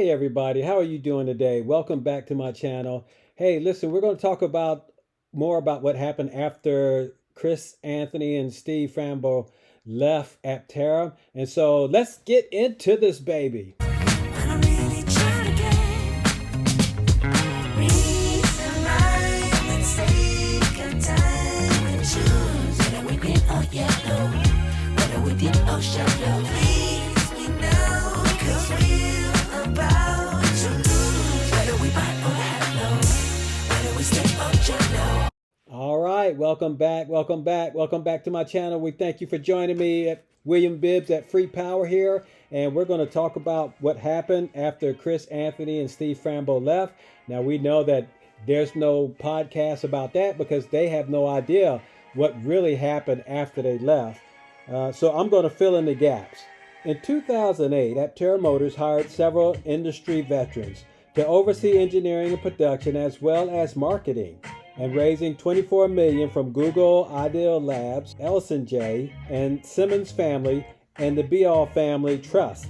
Hey everybody, how are you doing today? Welcome back to my channel. Hey, listen, we're going to talk about more about what happened after Chris Anthony and Steve Frambo left Aptera. And so let's get into this baby. All right, welcome back, welcome back, welcome back to my channel. We thank you for joining me at William Bibbs at Free Power here, and we're going to talk about what happened after Chris Anthony and Steve Frambo left. Now we know that there's no podcast about that because they have no idea what really happened after they left. So I'm going to fill in the gaps. In 2008, Aptera Motors hired several industry veterans to oversee engineering and production as well as marketing, and raising $24 million from Google, Ideal Labs, Ellison J, and Simmons Family and the Beall Family Trust.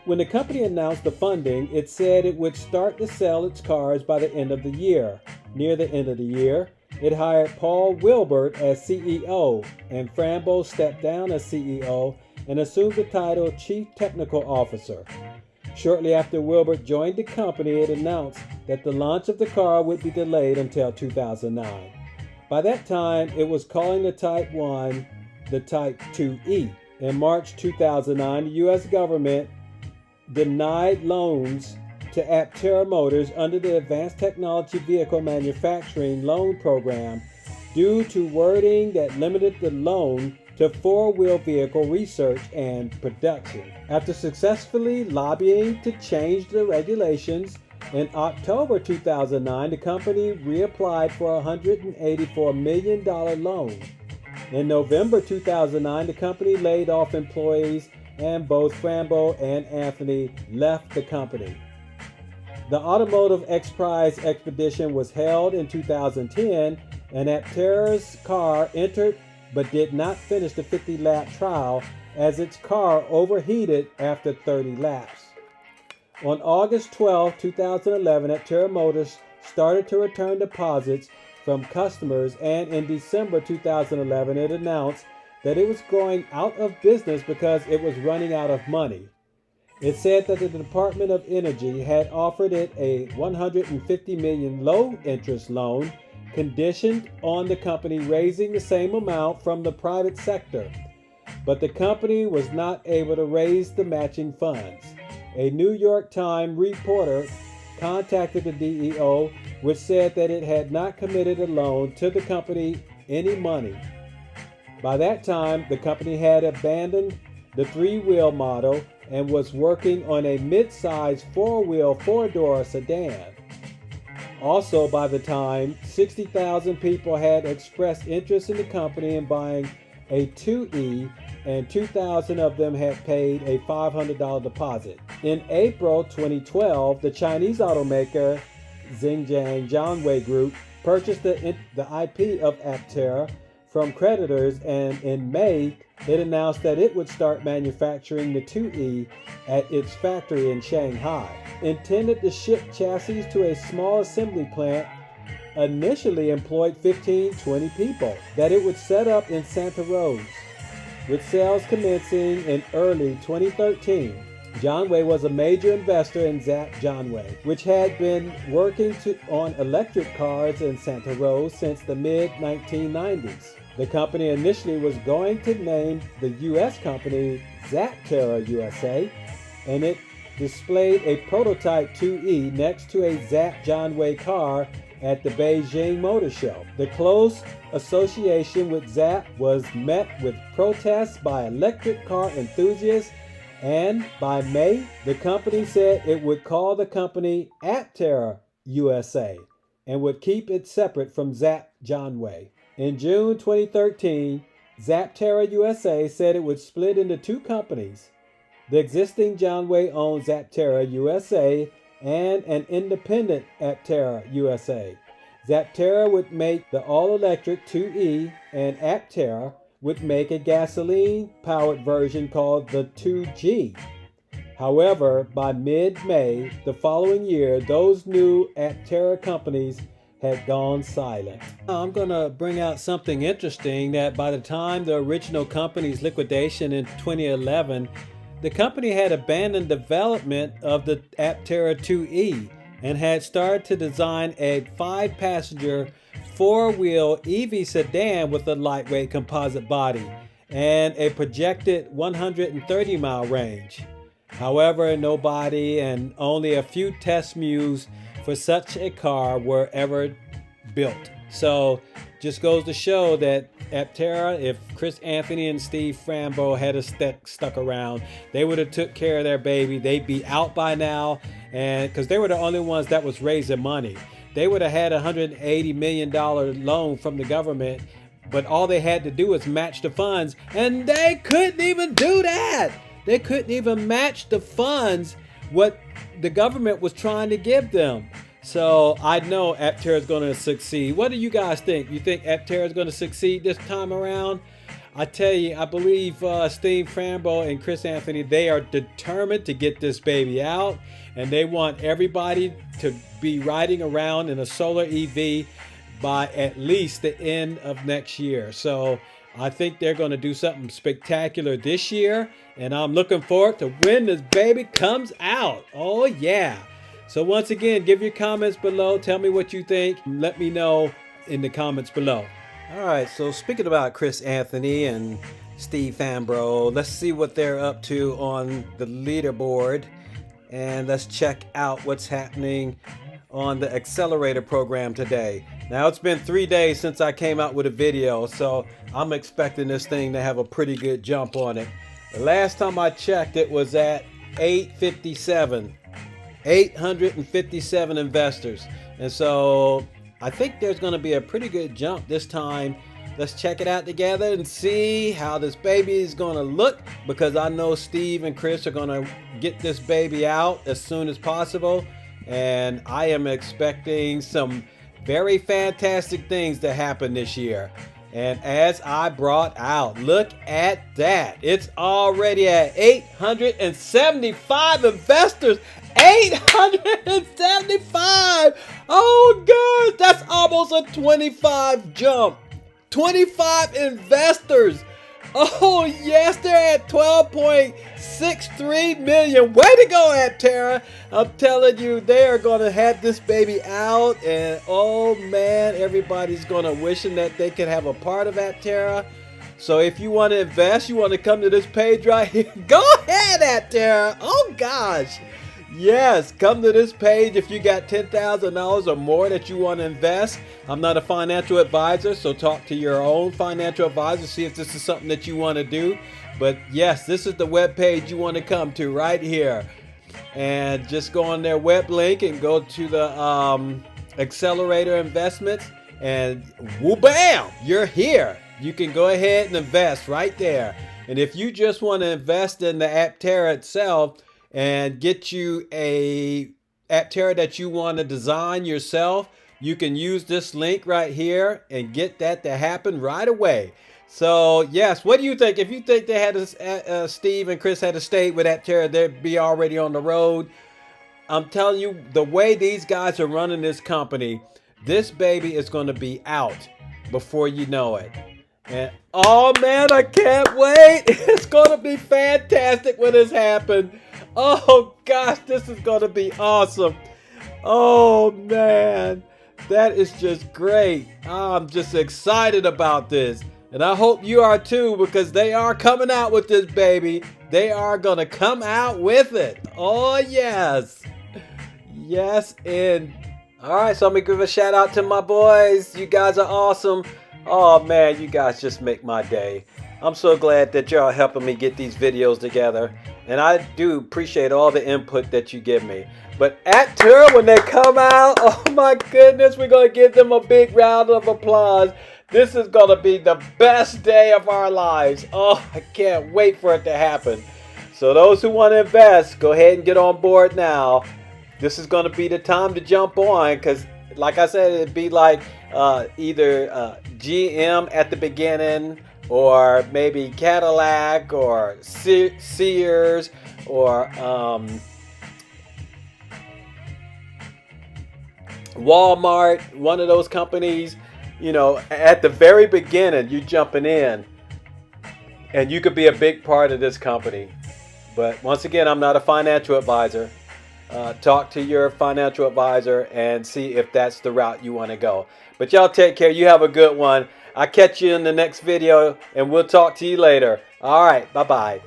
When the company announced the funding, it said it would start to sell its cars by the end of the year. Near the end of the year, it hired Paul Wilbert as CEO, and Frambo stepped down as CEO and assumed the title Chief Technical Officer. Shortly after Wilbert joined the company, it announced that the launch of the car would be delayed until 2009. By that time, it was calling the Type 1 the Type 2E. In March 2009, the U.S. government denied loans to Aptera Motors under the Advanced Technology Vehicle Manufacturing Loan Program due to wording that limited the loan to four-wheel vehicle research and production. After successfully lobbying to change the regulations, in October 2009, the company reapplied for a $184 million loan. In November 2009, the company laid off employees, and both Frambo and Anthony left the company. The Automotive X Prize expedition was held in 2010, and Aptera's car entered but did not finish the 50-lap trial as its car overheated after 30 laps. On August 12, 2011, Aptera Motors started to return deposits from customers, and in December 2011, it announced that it was going out of business because it was running out of money. It said that the Department of Energy had offered it a $150 million low-interest loan conditioned on the company raising the same amount from the private sector, but the company was not able to raise the matching funds. A New York Times reporter contacted the DEO, which said that it had not committed a loan to the company any money. By that time, the company had abandoned the three-wheel model and was working on a mid-size four-wheel four-door sedan. Also, by the time, 60,000 people had expressed interest in the company in buying a 2E, and 2,000 of them had paid a $500 deposit. In April 2012, the Chinese automaker Xinjiang Jianwei Group purchased the IP of Aptera from creditors, and in May, it announced that it would start manufacturing the 2E at its factory in Shanghai. Intended to ship chassis to a small assembly plant, initially employed 15-20 people, that it would set up in Santa Rosa. With sales commencing in early 2013, Jianwei was a major investor in Zap Jianwei, which had been working on electric cars in Santa Rosa since the mid-1990s. The company initially was going to name the U.S. company Aptera USA, and it displayed a prototype 2E next to a Zap Jianwei car at the Beijing Motor Show. The close association with Zap was met with protests by electric car enthusiasts, and by May, the company said it would call the company Aptera USA and would keep it separate from Zap Jianwei. In June 2013, Aptera USA said it would split into two companies. The existing Jianwei owns Aptera USA and an independent Aptera USA. Aptera would make the all-electric 2E, and Aptera would make a gasoline-powered version called the 2G. However, by mid-May the following year, those new Aptera companies had gone silent. Now, I'm going to bring out something interesting that by the time the original company's liquidation in 2011, the company had abandoned development of the Aptera 2E and had started to design a 5-passenger, 4-wheel EV sedan with a lightweight composite body and a projected 130-mile range. However, nobody and only a few test mules for such a car were ever built. So just goes to show that Aptera, if Chris Anthony and Steve Frambo had stuck around, they would have took care of their baby. They'd be out by now, and because they were the only ones that was raising money. They would have had a $180 million loan from the government, but all they had to do was match the funds, and they couldn't even do that. They couldn't even match the funds what the government was trying to give them. So I know Aptera is going to succeed. What do you guys think? You think Aptera is going to succeed this time around? I tell you, I believe Steve Frambo and Chris Anthony, they are determined to get this baby out, and they want everybody to be riding around in a solar EV by at least the end of next year. So I think they're going to do something spectacular this year, and I'm looking forward to when this baby comes out. Oh yeah. So once again, give your comments below. Tell me what you think. Let me know in the comments below. All right, so speaking about Chris Anthony and Steve Fambro, let's see what they're up to on the leaderboard, and let's check out what's happening on the accelerator program today. Now, it's been 3 days since I came out with a video, so I'm expecting this thing to have a pretty good jump on it. The last time I checked, it was at 857. 857 investors. And so I think there's going to be a pretty good jump this time. Let's check it out together and see how this baby is going to look, because I know Steve and Chris are going to get this baby out as soon as possible. And I am expecting some very fantastic things to happen this year. And as I brought out, look at that. It's already at 875 investors. 875! Oh gosh, that's almost a 25 jump. 25 investors. Oh yes, they're at 12.63 million. Way to go, Aptera. I'm telling you, they are going to have this baby out, and oh man, everybody's going to wishing that they could have a part of Aptera. So if you want to invest, you want to come to this page right here, go ahead, Aptera. Oh gosh. Yes, come to this page if you got $10,000 or more that you want to invest. I'm not a financial advisor, so talk to your own financial advisor, see if this is something that you want to do. But yes, this is the web page you want to come to right here. And just go on their web link and go to the accelerator investments, and whoo bam, you're here. You can go ahead and invest right there. And if you just want to invest in the Aptera itself, and get you a Aptera that you want to design yourself, you can use this link right here and get that to happen right away. So yes, what do you think? If you think they had Steve and Chris had stayed with Aptera, they'd be already on the road. I'm telling you, the way these guys are running this company, this baby is going to be out before you know it. And oh man, I can't wait. It's going to be fantastic when this happens. Oh gosh, this is going to be awesome. Oh man, that is just great. I'm just excited about this. And I hope you are too, because they are coming out with this baby. They are going to come out with it. Oh yes. Yes, and all right, so I'm going to give a shout out to my boys. You guys are awesome. Oh man, you guys just make my day. I'm so glad that y'all helping me get these videos together. And I do appreciate all the input that you give me. But Aptera, when they come out, oh my goodness, we're going to give them a big round of applause. This is going to be the best day of our lives. Oh, I can't wait for it to happen. So those who want to invest, go ahead and get on board now. This is going to be the time to jump on, because like I said, it'd be like either GM at the beginning, or maybe Cadillac or Sears. or Walmart, one of those companies, you know, at the very beginning, you jumping in and you could be a big part of this company. But once again, I'm not a financial advisor. Talk to your financial advisor and see if that's the route you want to go. But y'all take care. You have a good one. I'll catch you in the next video and we'll talk to you later. All right. Bye-bye.